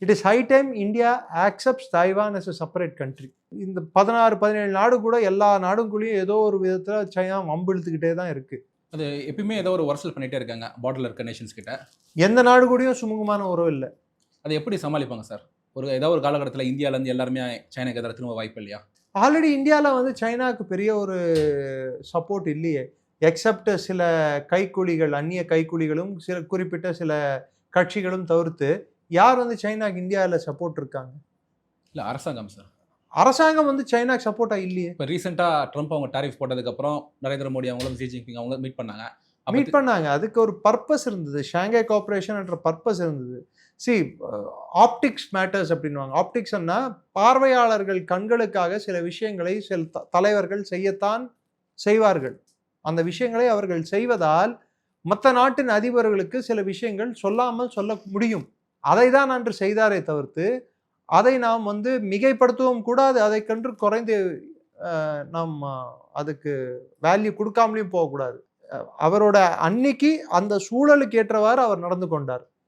It is high time India accepts Taiwan as a separate country. இந்த 16-17 நாடு கூட எல்லா நாடுக்குள்ளேயும் ஏதோ ஒரு விதத்தில் சைனா வம்பு இழுத்துக்கிட்டே தான் இருக்கு. அது எப்பயுமே ஏதோ ஒரு வருஷல் பண்ணிட்டே இருக்காங்க பார்டர்ல இருக்க நேஷன்ஸ் கிட்ட. எந்த நாடு கூடயும் சுமூகமான உறவு இல்லை. அதை எப்படி சமாளிப்பாங்க சார்? ஏதோ ஒரு காலகட்டத்தில் இந்தியாவிலேருந்து எல்லாருமே சைனாக்கு எதிராக திரும்ப வாய்ப்பு இல்லையா? ஆல்ரெடி இந்தியாவில் வந்து சைனாவுக்கு பெரிய ஒரு சப்போர்ட் இல்லையே, எக்ஸப்ட் சில கைக்கூலிகள், அந்நிய கைக்கூலிகளும் சில குறிப்பிட்ட சில கட்சிகளும் தவிர்த்து யார் வந்து சைனாக்கு இந்தியாவில் சப்போர்ட் இருக்காங்க? இல்லை, அரசாங்கம் சார். அரசாங்கம் வந்து சைனாக்கு சப்போர்ட்டா இல்லையே. இப்போ ரீசெண்டாக ட்ரம்ப் அவங்க டாரிஃப் போட்டதுக்கப்புறம் நரேந்திர மோடி அவங்களும் ஷி ஜின்பிங் அவங்களும் மீட் பண்ணாங்க. அதுக்கு ஒரு பர்பஸ் இருந்தது. ஷாங்காய் கோஆபரேஷன் என்ற பர்பஸ் இருந்தது. சி ஆப்டிக்ஸ் மேட்டர்ஸ் அப்படின்வாங்க. ஆப்டிக்ஸ்னா பார்வையாளர்கள் கண்களுக்காக சில விஷயங்களை சில தலைவர்கள் செய்யத்தான் செய்வார்கள். அந்த விஷயங்களை அவர்கள் செய்வதால் மற்ற நாட்டின் அதிபர்களுக்கு சில விஷயங்கள் சொல்லாமல் சொல்ல முடியும். அதை தான் அன்று செய்தாரே தவிர்த்து அதை நாம் வந்து மிகைப்படுத்தவும் கூடாது. அதை கண்டு குறைந்து நாம் அதுக்கு வேல்யூ கொடுக்காமலையும் போகக்கூடாது. அவரோட அன்னைக்கு அந்த சூழலுக்கு ஏற்றவாறு அவர் நடந்து கொண்டார்.